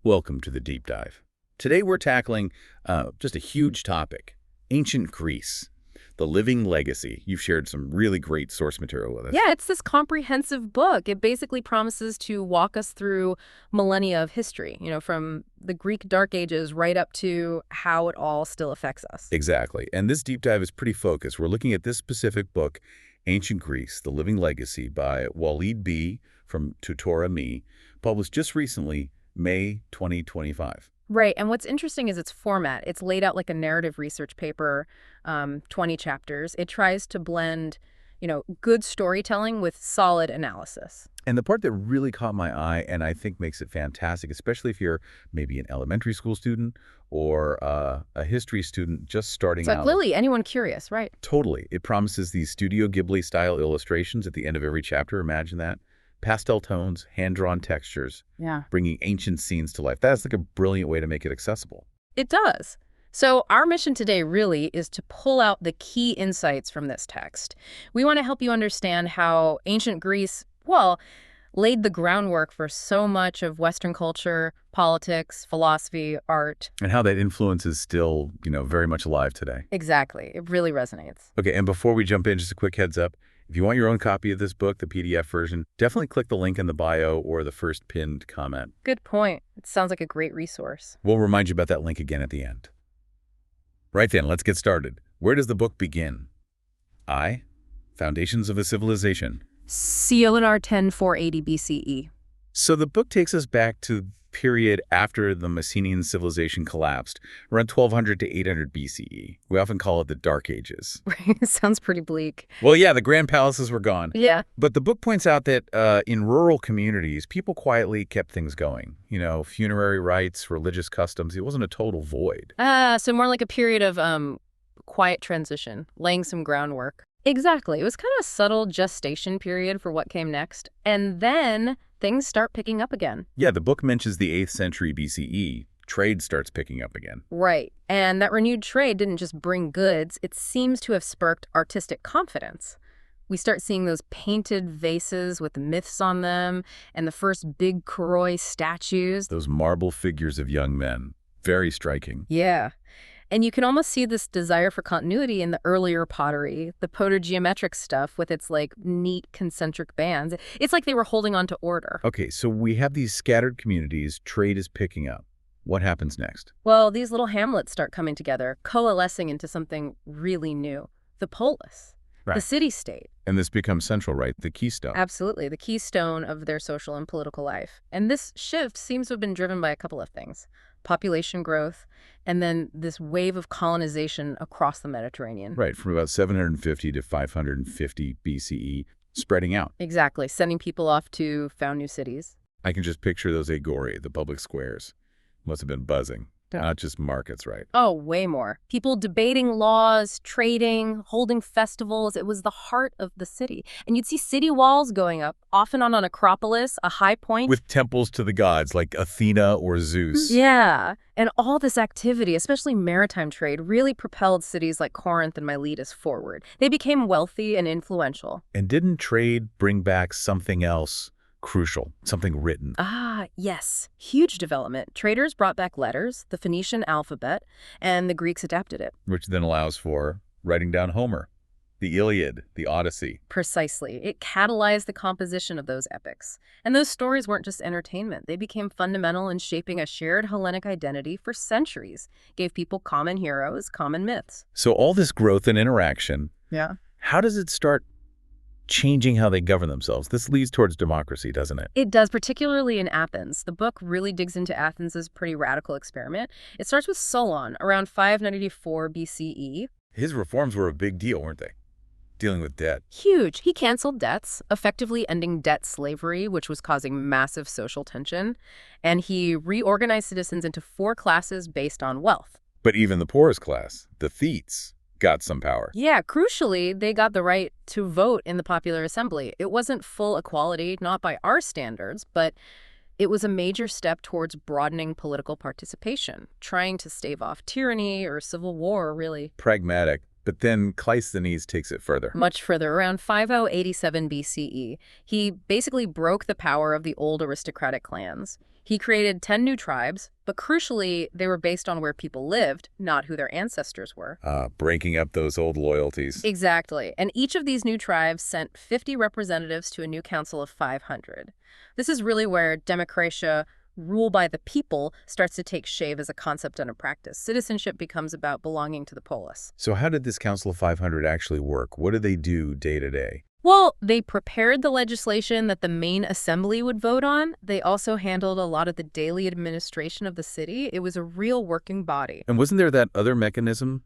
Welcome to the deep dive. Today we're tackling just a huge topic, ancient Greece, the living legacy. You've shared some really great source material with us. Yeah, it's this comprehensive book. It basically promises to walk us through millennia of history, from the Greek Dark Ages right up to how it all still affects us. Exactly. And this deep dive is pretty focused. We're looking at this specific book, Ancient Greece, The Living Legacy by Walid B. from Tutora Me, published just recently, May 2025. Right, and what's interesting is its format. It's laid out like a narrative research paper, 20 chapters. It tries to blend, good storytelling with solid analysis. And the part that really caught my eye and I think makes it fantastic, especially if you're maybe an elementary school student or a history student just starting It's like out. Lily, anyone curious, right? Totally. It promises these Studio Ghibli-style illustrations at the end of every chapter. Imagine that. Pastel tones, hand-drawn textures, Yeah. bringing ancient scenes to life. That's like a brilliant way to make it accessible. It does. So our mission today really is to pull out the key insights from this text. We want to help you understand how ancient Greece, laid the groundwork for so much of Western culture, politics, philosophy, art. And how that influence is still, very much alive today. Exactly. It really resonates. Okay, and before we jump in, just a quick heads up. If you want your own copy of this book, the PDF version, definitely click the link in the bio or the first pinned comment. Good point. It sounds like a great resource. We'll remind you about that link again at the end. Right then, let's get started. Where does the book begin? Foundations of a Civilization. Sealinar 10,480 BCE. So the book takes us back to the period after the Mycenaean civilization collapsed, around 1200 to 800 BCE. We often call it the Dark Ages. Sounds pretty bleak. Well, yeah, the grand palaces were gone. Yeah. But the book points out that in rural communities, people quietly kept things going. Funerary rites, religious customs. It wasn't a total void. So more like a period of quiet transition, laying some groundwork. Exactly. It was kind of a subtle gestation period for what came next. And then things start picking up again. Yeah, the book mentions the 8th century BCE. Trade starts picking up again. Right. And that renewed trade didn't just bring goods. It seems to have sparked artistic confidence. We start seeing those painted vases with myths on them and the first big Koroi statues. Those marble figures of young men. Very striking. Yeah. And you can almost see this desire for continuity in the earlier pottery, the proto-geometric stuff with its neat concentric bands. It's like they were holding on to order. Okay, so we have these scattered communities. Trade is picking up. What happens next? Well, these little hamlets start coming together, coalescing into something really new. The polis, the city-state. And this becomes central, right? The keystone. Absolutely, the keystone of their social and political life. And this shift seems to have been driven by a couple of things. Population growth, and then this wave of colonization across the Mediterranean. Right, from about 750 to 550 BCE, spreading out. Exactly, sending people off to found new cities. I can just picture those agori, the public squares. Must have been buzzing. Yeah. Not just markets, right? Oh, way more. People debating laws, trading, holding festivals. It was the heart of the city. And you'd see city walls going up, often on an acropolis, a high point. With temples to the gods like Athena or Zeus. Yeah. And all this activity, especially maritime trade, really propelled cities like Corinth and Miletus forward. They became wealthy and influential. And didn't trade bring back something else crucial, something written? Yes. Huge development. Traders brought back letters, the Phoenician alphabet, and the Greeks adapted it. Which then allows for writing down Homer, the Iliad, the Odyssey. Precisely. It catalyzed the composition of those epics. And those stories weren't just entertainment. They became fundamental in shaping a shared Hellenic identity for centuries, gave people common heroes, common myths. So all this growth and interaction, Yeah. how does it start changing how they govern themselves? This leads towards democracy, doesn't it? It does, particularly in Athens. The book really digs into Athens' pretty radical experiment. It starts with Solon, around 594 BCE. His reforms were a big deal, weren't they? Dealing with debt. Huge. He canceled debts, effectively ending debt slavery, which was causing massive social tension. And he reorganized citizens into 4 classes based on wealth. But even the poorest class, the Thetes, got some power. Yeah, crucially, they got the right to vote in the popular assembly. It wasn't full equality, not by our standards, but it was a major step towards broadening political participation, trying to stave off tyranny or civil war, really. Pragmatic. But then Cleisthenes takes it further. Much further, around 5087 BCE. He basically broke the power of the old aristocratic clans. He created 10 new tribes, but crucially, they were based on where people lived, not who their ancestors were. Breaking up those old loyalties. Exactly. And each of these new tribes sent 50 representatives to a new council of 500. This is really where democratia, rule by the people, starts to take shape as a concept and a practice. Citizenship becomes about belonging to the polis. So how did this Council of 500 actually work? What did they do day to day? Well, they prepared the legislation that the main assembly would vote on. They also handled a lot of the daily administration of the city. It was a real working body. And wasn't there that other mechanism?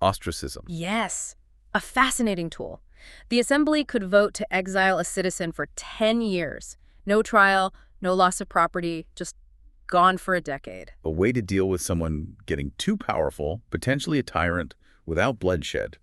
Ostracism. Yes, a fascinating tool. The assembly could vote to exile a citizen for 10 years. No trial, no loss of property, just gone for a decade. A way to deal with someone getting too powerful, potentially a tyrant, without bloodshed.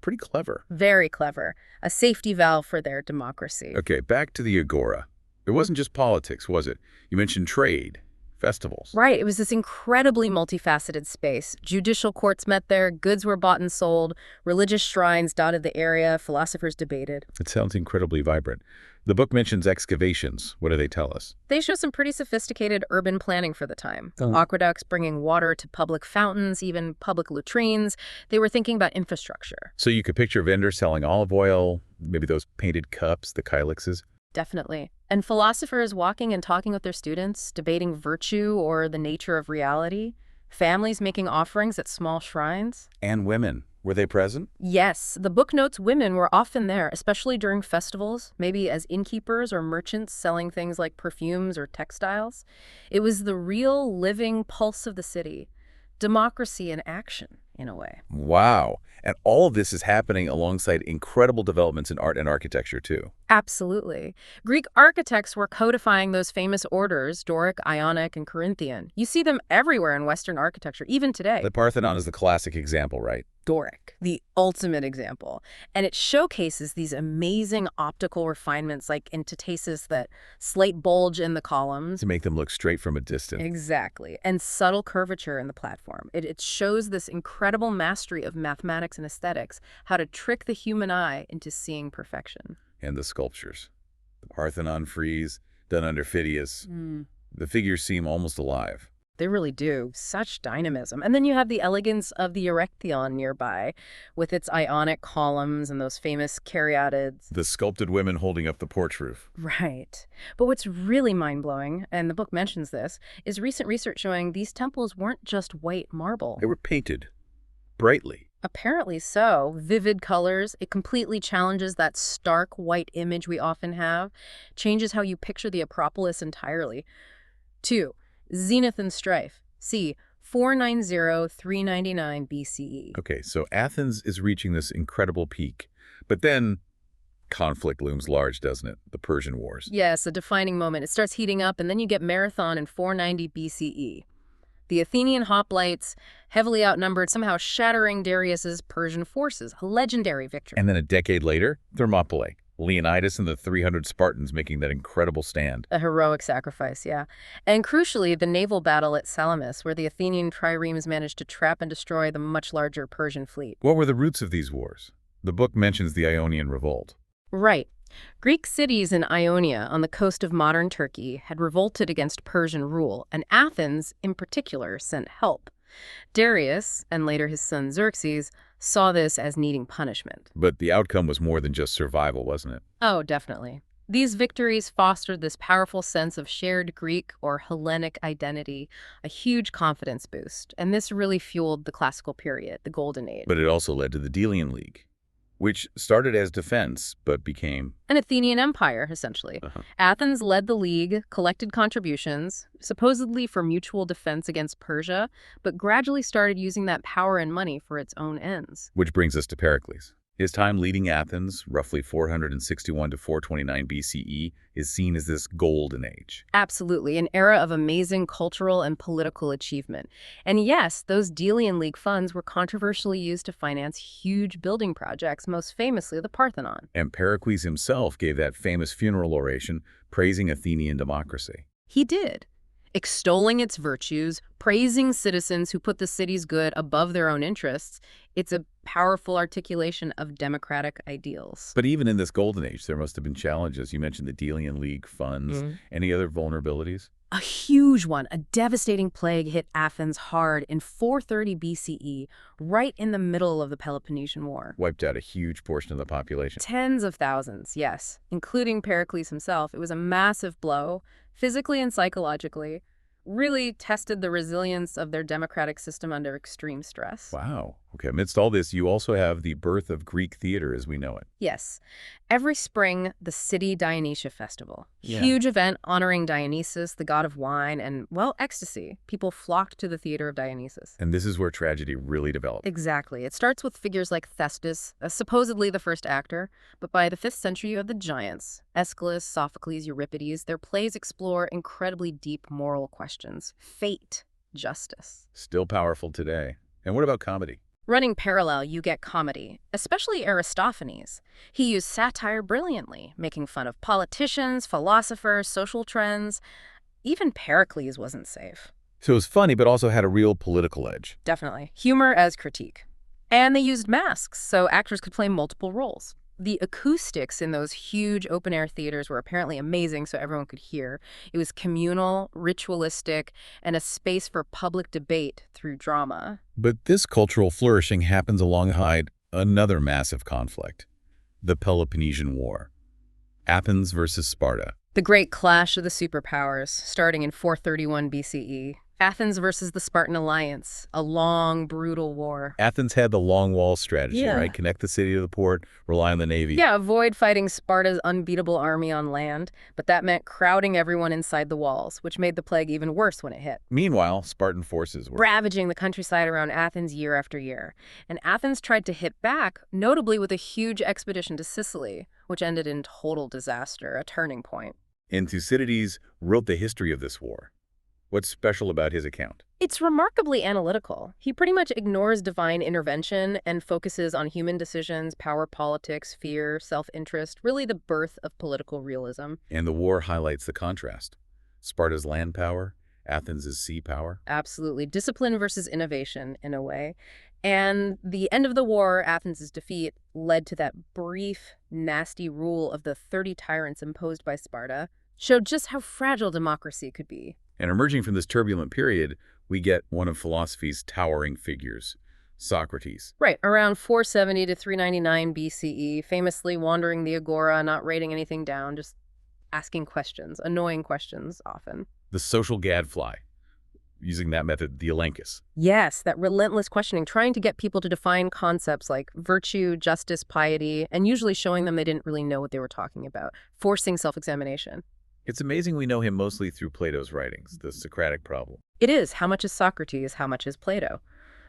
Pretty clever. Very clever. A safety valve for their democracy. Okay, back to the Agora. It wasn't just politics, was it? You mentioned trade, festivals. Right. It was this incredibly multifaceted space. Judicial courts met there, goods were bought and sold, religious shrines dotted the area, philosophers debated. It sounds incredibly vibrant. The book mentions excavations. What do they tell us? They show some pretty sophisticated urban planning for the time. Aqueducts bringing water to public fountains, even public latrines. They were thinking about infrastructure. So you could picture vendors selling olive oil, maybe those painted cups, the kylixes. Definitely. And philosophers walking and talking with their students, debating virtue or the nature of reality. Families making offerings at small shrines. And women. Were they present? Yes, the book notes women were often there, especially during festivals, maybe as innkeepers or merchants selling things like perfumes or textiles. It was the real living pulse of the city. Democracy in action, in a way. Wow. And all of this is happening alongside incredible developments in art and architecture, too. Absolutely. Greek architects were codifying those famous orders, Doric, Ionic, and Corinthian. You see them everywhere in Western architecture, even today. The Parthenon is the classic example, right? Doric, the ultimate example. And it showcases these amazing optical refinements like in Tatesis, that slight bulge in the columns. To make them look straight from a distance. Exactly. And subtle curvature in the platform. It shows this incredible mastery of mathematics and aesthetics, how to trick the human eye into seeing perfection. And the sculptures. The Parthenon frieze, done under Phidias. The figures seem almost alive. They really do. Such dynamism. And then you have the elegance of the Erechtheion nearby, with its Ionic columns and those famous caryatids. The sculpted women holding up the porch roof. Right. But what's really mind-blowing, and the book mentions this, is recent research showing these temples weren't just white marble. They were painted brightly. Apparently so. Vivid colors. It completely challenges that stark white image we often have. Changes how you picture the Acropolis entirely. 2. Zenith and strife. C. 490-399 BCE. Okay, so Athens is reaching this incredible peak. But then conflict looms large, doesn't it? The Persian Wars. Yes, a defining moment. It starts heating up, and then you get Marathon in 490 BCE. The Athenian hoplites, heavily outnumbered, somehow shattering Darius's Persian forces. A legendary victory. And then a decade later, Thermopylae. Leonidas and the 300 Spartans making that incredible stand. A heroic sacrifice, yeah. And crucially, the naval battle at Salamis, where the Athenian triremes managed to trap and destroy the much larger Persian fleet. What were the roots of these wars? The book mentions the Ionian Revolt. Right. Greek cities in Ionia on the coast of modern Turkey had revolted against Persian rule, and Athens, in particular, sent help. Darius, and later his son Xerxes, saw this as needing punishment. But the outcome was more than just survival, wasn't it? Oh, definitely. These victories fostered this powerful sense of shared Greek or Hellenic identity, a huge confidence boost. And this really fueled the classical period, the Golden Age. But it also led to the Delian League, which started as defense, but became an Athenian empire, essentially. Athens led the league, collected contributions, supposedly for mutual defense against Persia, but gradually started using that power and money for its own ends. Which brings us to Pericles. His time leading Athens, roughly 461 to 429 BCE, is seen as this golden age. Absolutely, an era of amazing cultural and political achievement. And yes, those Delian League funds were controversially used to finance huge building projects, most famously the Parthenon. And Pericles himself gave that famous funeral oration praising Athenian democracy. He did. Extolling its virtues, praising citizens who put the city's good above their own interests. It's a powerful articulation of democratic ideals. But even in this golden age, there must have been challenges. You mentioned the Delian League funds. Any other vulnerabilities? A huge one, a devastating plague hit Athens hard in 430 BCE, right in the middle of the Peloponnesian War. Wiped out a huge portion of the population. Tens of thousands, yes, including Pericles himself. It was a massive blow, physically and psychologically, really tested the resilience of their democratic system under extreme stress. Wow. Okay, amidst all this, you also have the birth of Greek theater as we know it. Yes. Every spring, the city Dionysia Festival. Yeah. Huge event honoring Dionysus, the god of wine and, well, ecstasy. People flocked to the theater of Dionysus. And this is where tragedy really developed. Exactly. It starts with figures like Thestus, supposedly the first actor, but by the 5th century you have the giants. Aeschylus, Sophocles, Euripides. Their plays explore incredibly deep moral questions. Fate, justice. Still powerful today. And what about comedy? Running parallel, you get comedy, especially Aristophanes. He used satire brilliantly, making fun of politicians, philosophers, social trends. Even Pericles wasn't safe. So it was funny, but also had a real political edge. Definitely. Humor as critique. And they used masks, so actors could play multiple roles. The acoustics in those huge open-air theaters were apparently amazing so everyone could hear. It was communal, ritualistic, and a space for public debate through drama. But this cultural flourishing happens alongside another massive conflict, the Peloponnesian War. Athens versus Sparta. The great clash of the superpowers, starting in 431 BCE. Athens versus the Spartan alliance, a long, brutal war. Athens had the long wall strategy, Yeah. right? Connect the city to the port, rely on the navy. Yeah, avoid fighting Sparta's unbeatable army on land, but that meant crowding everyone inside the walls, which made the plague even worse when it hit. Meanwhile, Spartan forces were Ravaging the countryside around Athens year after year. And Athens tried to hit back, notably with a huge expedition to Sicily, which ended in total disaster, a turning point. And Thucydides wrote the history of this war. What's special about his account? It's remarkably analytical. He pretty much ignores divine intervention and focuses on human decisions, power politics, fear, self-interest, really the birth of political realism. And the war highlights the contrast. Sparta's land power, Athens' sea power. Absolutely. Discipline versus innovation, in a way. And the end of the war, Athens' defeat, led to that brief, nasty rule of the 30 tyrants imposed by Sparta, showed just how fragile democracy could be. And emerging from this turbulent period, we get one of philosophy's towering figures, Socrates. Right, around 470 to 399 BCE, famously wandering the agora, not writing anything down, just asking questions, annoying questions often. The social gadfly. Using that method, the elenchus. Yes, that relentless questioning, trying to get people to define concepts like virtue, justice, piety, and usually showing them they didn't really know what they were talking about, forcing self-examination. It's amazing we know him mostly through Plato's writings, the Socratic problem. It is. How much is Socrates? How much is Plato?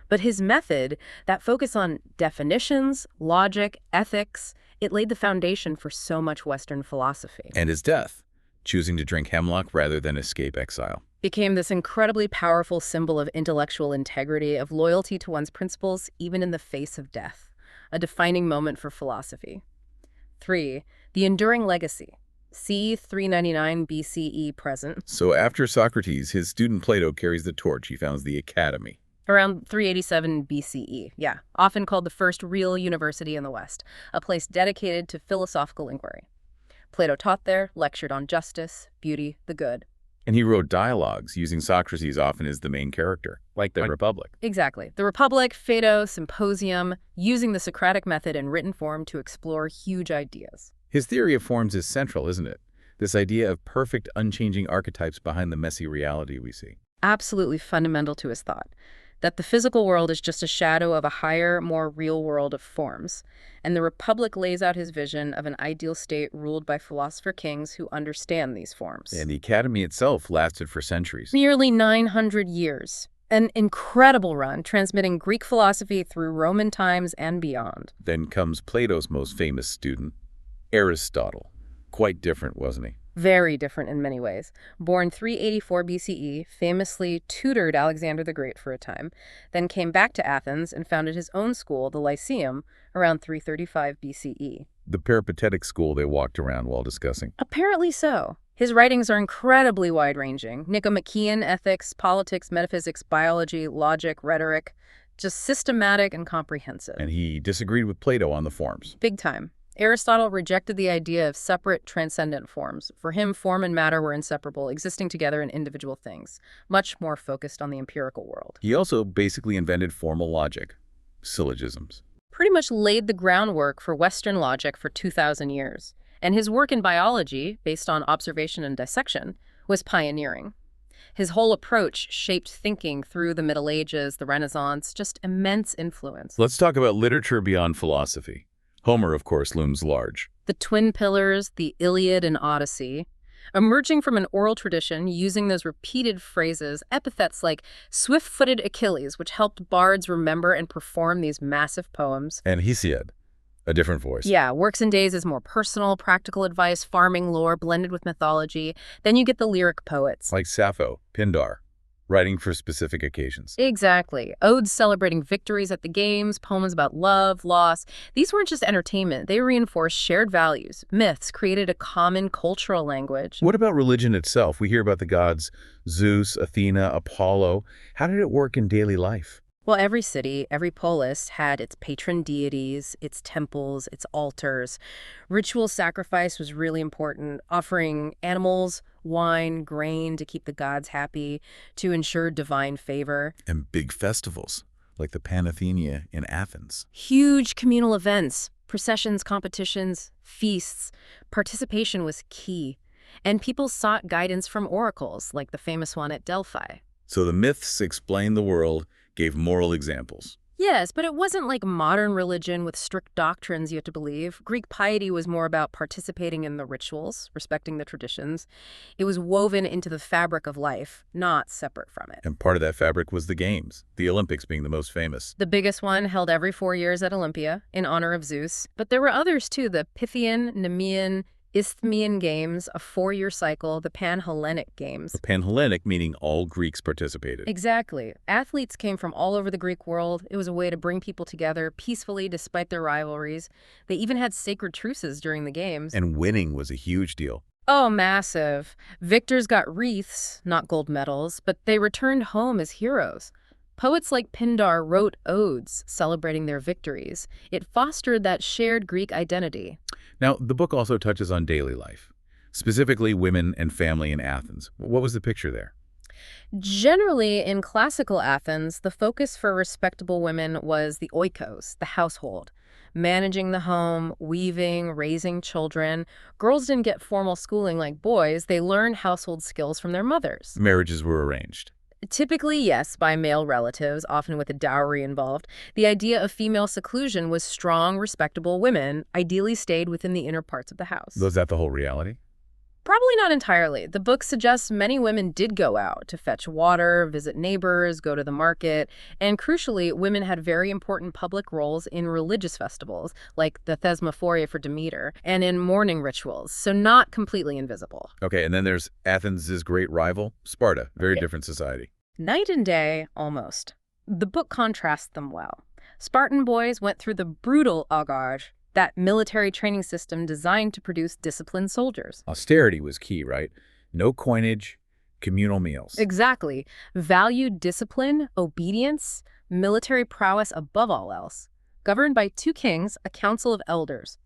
But his method, that focus on definitions, logic, ethics, it laid the foundation for so much Western philosophy. And his death, choosing to drink hemlock rather than escape exile. Became this incredibly powerful symbol of intellectual integrity, of loyalty to one's principles, even in the face of death. A defining moment for philosophy. 3. The enduring legacy. C. 399 BCE present. So after Socrates, his student Plato carries the torch. He founds the Academy. Around 387 BCE, yeah. Often called the first real university in the West, a place dedicated to philosophical inquiry. Plato taught there, lectured on justice, beauty, the good. And he wrote dialogues, using Socrates often as the main character, like the Republic. Exactly. The Republic, Phaedo, Symposium, using the Socratic method in written form to explore huge ideas. His theory of forms is central, isn't it? This idea of perfect, unchanging archetypes behind the messy reality we see. Absolutely fundamental to his thought. That the physical world is just a shadow of a higher, more real world of forms. And the Republic lays out his vision of an ideal state ruled by philosopher kings who understand these forms. And the Academy itself lasted for centuries. Nearly 900 years. An incredible run, transmitting Greek philosophy through Roman times and beyond. Then comes Plato's most famous student, Aristotle. Quite different, wasn't he? Very different in many ways. Born 384 BCE, famously tutored Alexander the Great for a time, then came back to Athens and founded his own school, the Lyceum, around 335 BCE. The peripatetic school they walked around while discussing. Apparently so. His writings are incredibly wide-ranging. Nicomachean ethics, politics, metaphysics, biology, logic, rhetoric, just systematic and comprehensive. And he disagreed with Plato on the forms. Big time. Aristotle rejected the idea of separate transcendent forms. For him, form and matter were inseparable, existing together in individual things, much more focused on the empirical world. He also basically invented formal logic, syllogisms. Pretty much laid the groundwork for Western logic for 2,000 years. And his work in biology, based on observation and dissection, was pioneering. His whole approach shaped thinking through the Middle Ages, the Renaissance, just immense influence. Let's talk about literature beyond philosophy. Homer, of course, looms large. The twin pillars, the Iliad and Odyssey, emerging from an oral tradition using those repeated phrases, epithets like swift-footed Achilles, which helped bards remember and perform these massive poems. And Hesiod, a different voice. Yeah, Works and Days is more personal, practical advice, farming lore blended with mythology. Then you get the lyric poets. Like Sappho, Pindar, writing for specific occasions. Exactly. Odes celebrating victories at the games, poems about love, loss. These weren't just entertainment. They reinforced shared values. Myths created a common cultural language. What about religion itself? We hear about the gods Zeus, Athena, Apollo. How did it work in daily life? Well, every city, every polis had its patron deities, its temples, its altars. Ritual sacrifice was really important, offering animals, wine, grain to keep the gods happy, to ensure divine favor. And big festivals, like the Panathenea in Athens. Huge communal events, processions, competitions, feasts. Participation was key. And people sought guidance from oracles, like the famous one at Delphi. So the myths explained the world, gave moral examples. Yes, but it wasn't like modern religion with strict doctrines you had to believe. Greek piety was more about participating in the rituals, respecting the traditions. It was woven into the fabric of life, not separate from it. And part of that fabric was the games, the Olympics being the most famous. The biggest one held every 4 years at Olympia in honor of Zeus. But there were others too, the Pythian, Nemean, Isthmian Games, a 4-year cycle, the Pan-Hellenic Games. Pan-Hellenic meaning all Greeks participated. Exactly. Athletes came from all over the Greek world. It was a way to bring people together peacefully despite their rivalries. They even had sacred truces during the games. And winning was a huge deal. Oh, massive. Victors got wreaths, not gold medals, but they returned home as heroes. Poets like Pindar wrote odes celebrating their victories. It fostered that shared Greek identity. Now, the book also touches on daily life, specifically women and family in Athens. What was the picture there? Generally, in classical Athens, the focus for respectable women was the oikos, the household. Managing the home, weaving, raising children. Girls didn't get formal schooling like boys. They learned household skills from their mothers. Marriages were arranged. Typically, yes, by male relatives, often with a dowry involved. The idea of female seclusion was strong, respectable women ideally stayed within the inner parts of the house. Was that the whole reality? Probably not entirely. The book suggests many women did go out to fetch water, visit neighbors, go to the market, and crucially, women had very important public roles in religious festivals, like the Thesmophoria for Demeter, and in mourning rituals, so not completely invisible. Okay, and then there's Athens' great rival, Sparta. Very different society. Night and day, almost. The book contrasts them well. Spartan boys went through the brutal augage, that military training system designed to produce disciplined soldiers. Austerity was key, right? No coinage, communal meals. Exactly. Valued discipline, obedience, military prowess above all else. Governed by 2 kings, a council of elders.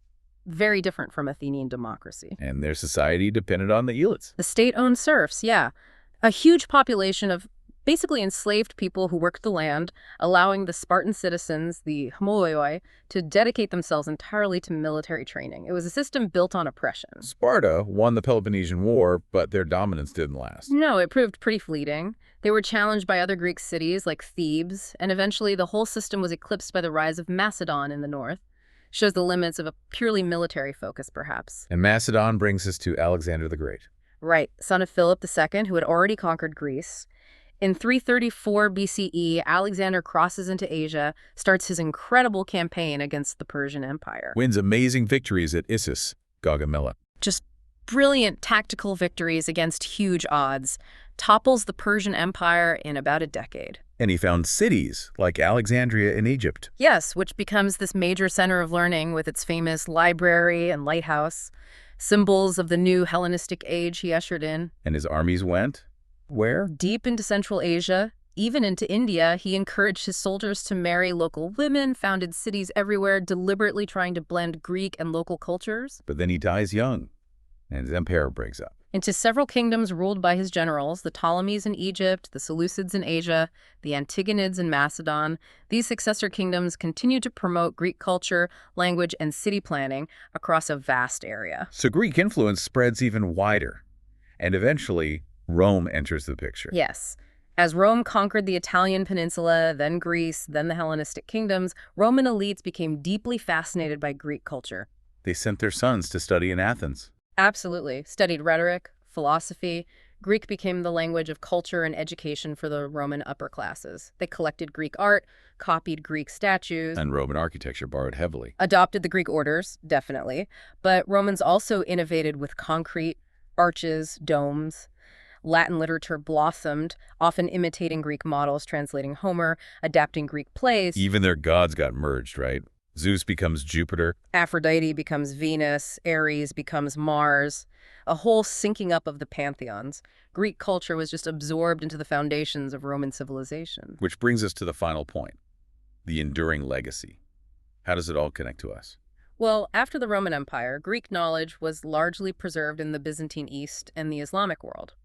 Very different from Athenian democracy. And their society depended on the elites. The state owned serfs, yeah. A huge population of basically enslaved people who worked the land, allowing the Spartan citizens, the homoioi, to dedicate themselves entirely to military training. It was a system built on oppression. Sparta won the Peloponnesian War, but their dominance didn't last. No, it proved pretty fleeting. They were challenged by other Greek cities like Thebes, and eventually the whole system was eclipsed by the rise of Macedon in the north. Shows the limits of a purely military focus, perhaps. And Macedon brings us to Alexander the Great. Right, son of Philip II, who had already conquered Greece. In 334 BCE, Alexander crosses into Asia, starts his incredible campaign against the Persian Empire. Wins amazing victories at Issus, Gaugamela. Just brilliant tactical victories against huge odds. Topples the Persian Empire in about a decade. And he found cities like Alexandria in Egypt. Yes, which becomes this major center of learning with its famous library and lighthouse. Symbols of the new Hellenistic age he ushered in. And his armies went where? Deep into Central Asia, Even into India, he encouraged his soldiers to marry local women, founded cities everywhere, deliberately trying to blend Greek and local cultures. But then he dies young, and his empire breaks up. Into several kingdoms ruled by his generals, the Ptolemies in Egypt, the Seleucids in Asia, the Antigonids in Macedon. These successor kingdoms continued to promote Greek culture, language, and city planning across a vast area. So Greek influence spreads even wider, and eventually Rome enters the picture. Yes. As Rome conquered the Italian peninsula, then Greece, then the Hellenistic kingdoms, Roman elites became deeply fascinated by Greek culture. They sent their sons to study in Athens. Absolutely. Studied rhetoric, philosophy. Greek became the language of culture and education for the Roman upper classes. They collected Greek art, copied Greek statues, And Roman architecture borrowed heavily. adopted the Greek orders, definitely. But Romans also innovated with concrete, arches, domes. Latin literature blossomed, often imitating Greek models, translating Homer, adapting Greek plays. Even their gods got merged, right? Zeus becomes Jupiter. Aphrodite becomes Venus, Ares becomes Mars, a whole syncing up of the pantheons. Greek culture was just absorbed into the foundations of Roman civilization. Which brings us to the final point, the enduring legacy. How does it all connect to us? Well, after the Roman Empire, Greek knowledge was largely preserved in the Byzantine East and the Islamic world.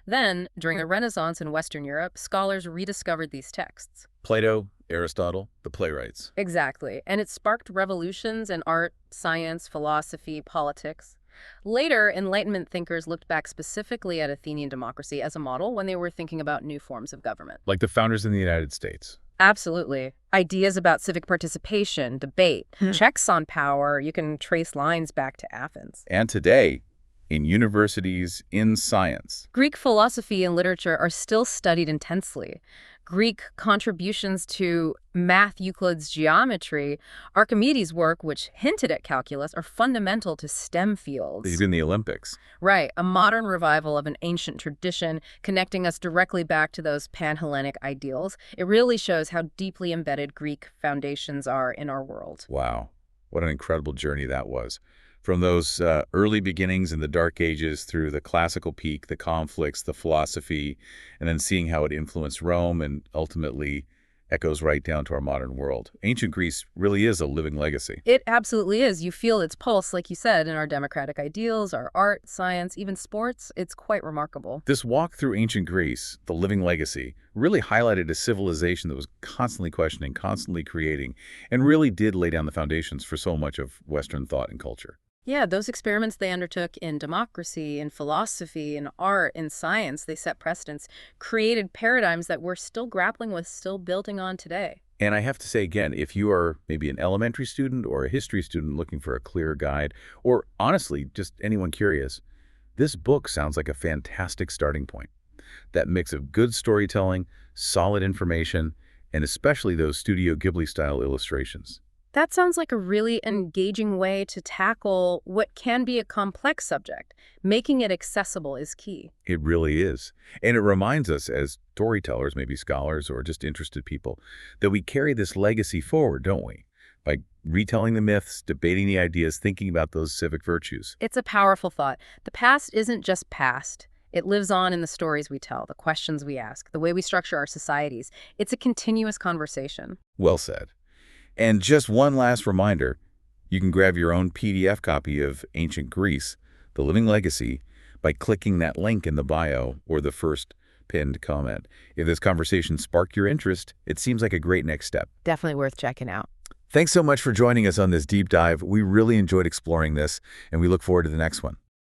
Then, during the Renaissance in Western Europe, scholars rediscovered these texts. Plato, Aristotle, the playwrights. Exactly, and it sparked revolutions in art, science, philosophy, politics. Later, Enlightenment thinkers looked back specifically at Athenian democracy as a model when they were thinking about new forms of government. Like the founders in the United States. Absolutely. Ideas about civic participation, debate, checks on power, you can trace lines back to Athens. And today, in universities, in science. Greek philosophy and literature are still studied intensely. Greek contributions to math, Euclid's geometry, Archimedes' work, which hinted at calculus, are fundamental to STEM fields. He's in the Olympics. Right, a modern revival of an ancient tradition, connecting us directly back to those pan-Hellenic ideals. It really shows how deeply embedded Greek foundations are in our world. Wow, what an incredible journey that was. From those early beginnings in the Dark Ages through the classical peak, the conflicts, the philosophy, and then seeing how it influenced Rome and ultimately echoes right down to our modern world. Ancient Greece really is a living legacy. It absolutely is. You feel its pulse, like you said, in our democratic ideals, our art, science, even sports. It's quite remarkable. This walk through ancient Greece, the living legacy, really highlighted a civilization that was constantly questioning, constantly creating, and really did lay down the foundations for so much of Western thought and culture. Yeah, those experiments they undertook in democracy, in philosophy, in art, in science, they set precedents, created paradigms that we're still grappling with, still building on today. And I have to say again, if you are maybe an elementary student or a history student looking for a clear guide, or honestly, just anyone curious, this book sounds like a fantastic starting point. That mix of good storytelling, solid information, and especially those Studio Ghibli-style illustrations. That sounds like a really engaging way to tackle what can be a complex subject. Making it accessible is key. It really is. And it reminds us as storytellers, maybe scholars or just interested people, that we carry this legacy forward, don't we? By retelling the myths, debating the ideas, thinking about those civic virtues. It's a powerful thought. The past isn't just past. It lives on in the stories we tell, the questions we ask, the way we structure our societies. It's a continuous conversation. Well said. And just one last reminder, you can grab your own PDF copy of Ancient Greece, The Living Legacy, by clicking that link in the bio or the first pinned comment. If this conversation sparked your interest, it seems like a great next step. Definitely worth checking out. Thanks so much for joining us on this deep dive. We really enjoyed exploring this, and we look forward to the next one.